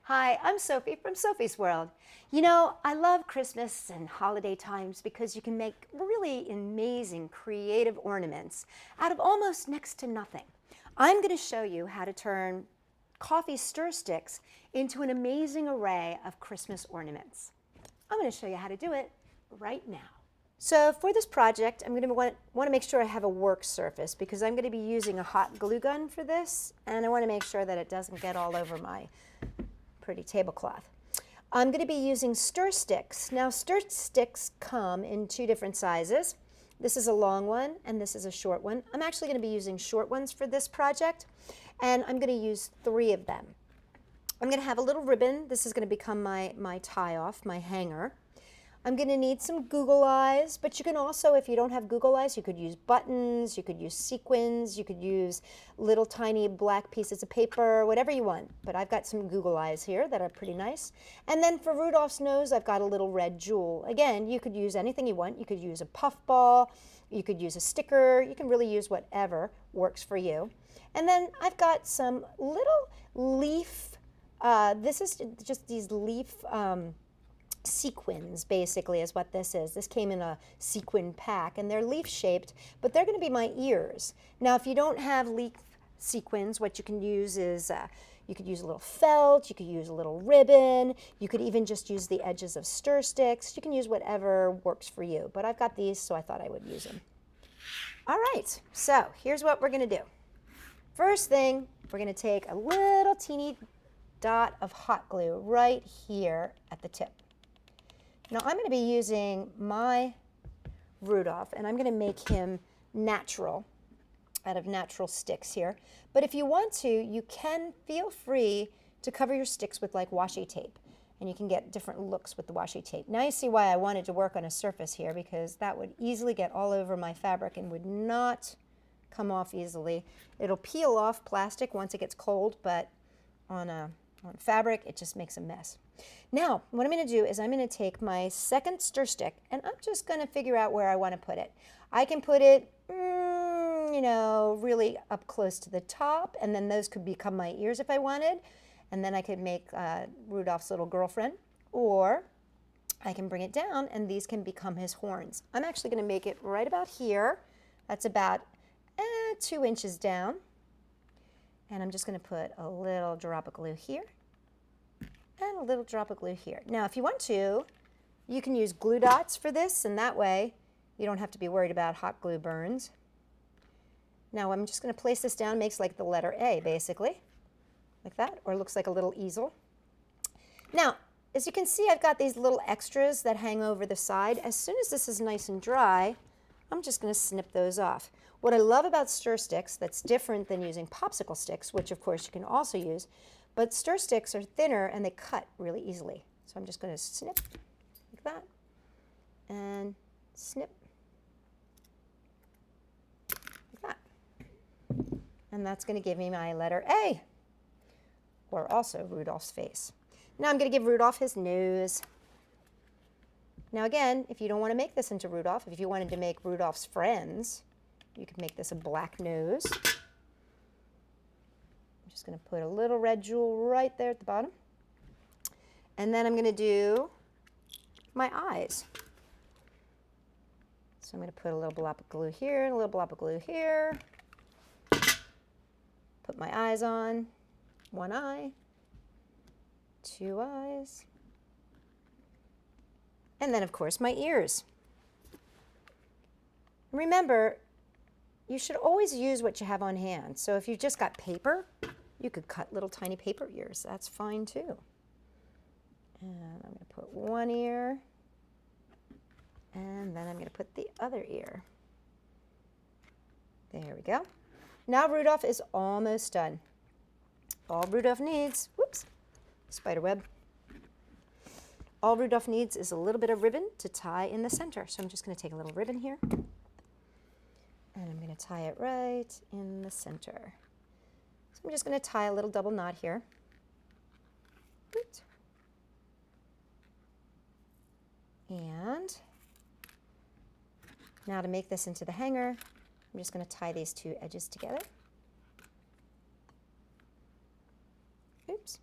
Hi, I'm Sophie from Sophie's World. You know, I love Christmas and holiday times because you can make really amazing creative ornaments out of almost next to nothing. I'm going to show you how to turn coffee stir sticks into an amazing array of Christmas ornaments. I'm going to show you how to do it right now. So for this project, I'm going to want to make sure I have a work surface because I'm going to be using a hot glue gun for this, and I want to make sure that it doesn't get all over my pretty tablecloth. I'm going to be using stir sticks. Now stir sticks come in two different sizes. This is a long one and this is a short one. I'm actually going to be using short ones for this project, and I'm going to use 3 of them. I'm going to have a little ribbon. This is going to become my tie-off, my hanger. I'm going to need some Google eyes, but you can also, if you don't have Google eyes, you could use buttons, you could use sequins, you could use little tiny black pieces of paper, whatever you want. But I've got some Google eyes here that are pretty nice. And then for Rudolph's nose, I've got a little red jewel. Again, you could use anything you want. You could use a puff ball, you could use a sticker, you can really use whatever works for you. And then I've got some little leaf, this is just these leaf sequins, basically, is what this is. This came in a sequin pack, and they're leaf shaped, but they're going to be my ears. Now, if you don't have leaf sequins, what you can use is you could use a little felt, you could use a little ribbon, you could even just use the edges of stir sticks. You can use whatever works for you, but I've got these, so I thought I would use them. All right, so here's what we're going to do. First thing, we're going to take a little teeny dot of hot glue right here at the tip. Now I'm going to be using my Rudolph, and I'm going to make him natural, out of natural sticks here. But if you want to, you can feel free to cover your sticks with like washi tape, and you can get different looks with the washi tape. Now you see why I wanted to work on a surface here, because that would easily get all over my fabric and would not come off easily. It'll peel off plastic once it gets cold, but on fabric, it just makes a mess. Now, what I'm going to do is I'm going to take my second stir stick, and I'm just going to figure out where I want to put it. I can put it, you know, really up close to the top, and then those could become my ears if I wanted, and then I could make Rudolph's little girlfriend, or I can bring it down, and these can become his horns. I'm actually going to make it right about here. That's about 2 inches down. And I'm just going to put a little drop of glue here and a little drop of glue here. Now, if you want to, you can use glue dots for this, and that way you don't have to be worried about hot glue burns. Now, I'm just going to place this down. Makes like the letter A, basically, like that, or it looks like a little easel. Now, as you can see, I've got these little extras that hang over the side. As soon as this is nice and dry, I'm just going to snip those off. What I love about stir sticks that's different than using popsicle sticks, which of course you can also use, but stir sticks are thinner and they cut really easily. So I'm just going to snip like that and snip like that. And that's going to give me my letter A, or also Rudolph's face. Now I'm going to give Rudolph his nose. Now again, if you don't want to make this into Rudolph, if you wanted to make Rudolph's friends, you could make this a black nose. I'm just going to put a little red jewel right there at the bottom. And then I'm going to do my eyes. So I'm going to put a little blob of glue here and a little blob of glue here. Put my eyes on. 1 eye, 2 eyes. And then, of course, my ears. Remember, you should always use what you have on hand. So if you've just got paper, you could cut little tiny paper ears. That's fine too. And I'm going to put 1 ear, and then I'm going to put the other ear. There we go. Now Rudolph is almost done. All Rudolph needs, whoops, spider web. All Rudolph needs is a little bit of ribbon to tie in the center. So I'm just going to take a little ribbon here, and I'm going to tie it right in the center. So I'm just going to tie a little double knot here. And now to make this into the hanger, I'm just going to tie these 2 edges together. Oops.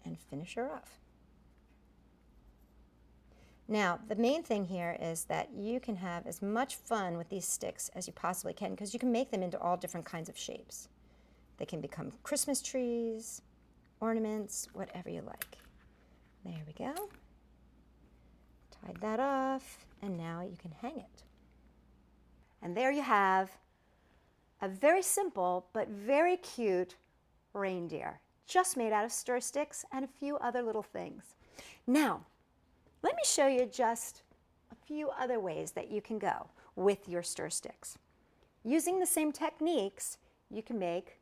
and finish her off. Now, the main thing here is that you can have as much fun with these sticks as you possibly can because you can make them into all different kinds of shapes. They can become Christmas trees, ornaments, whatever you like. There we go. Tied that off, and now you can hang it. And there you have a very simple but very cute reindeer, just made out of stir sticks and a few other little things. Now, let me show you just a few other ways that you can go with your stir sticks. Using the same techniques, you can make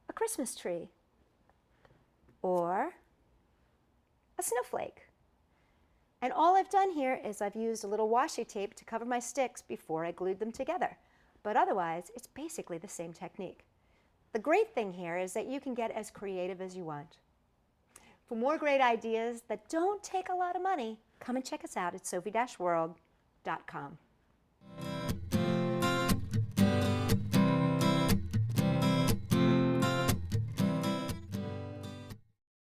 a Christmas tree or a snowflake. And all I've done here is I've used a little washi tape to cover my sticks before I glued them together. But otherwise, it's basically the same technique. The great thing here is that you can get as creative as you want. For more great ideas that don't take a lot of money, come and check us out at Sophie-World.com.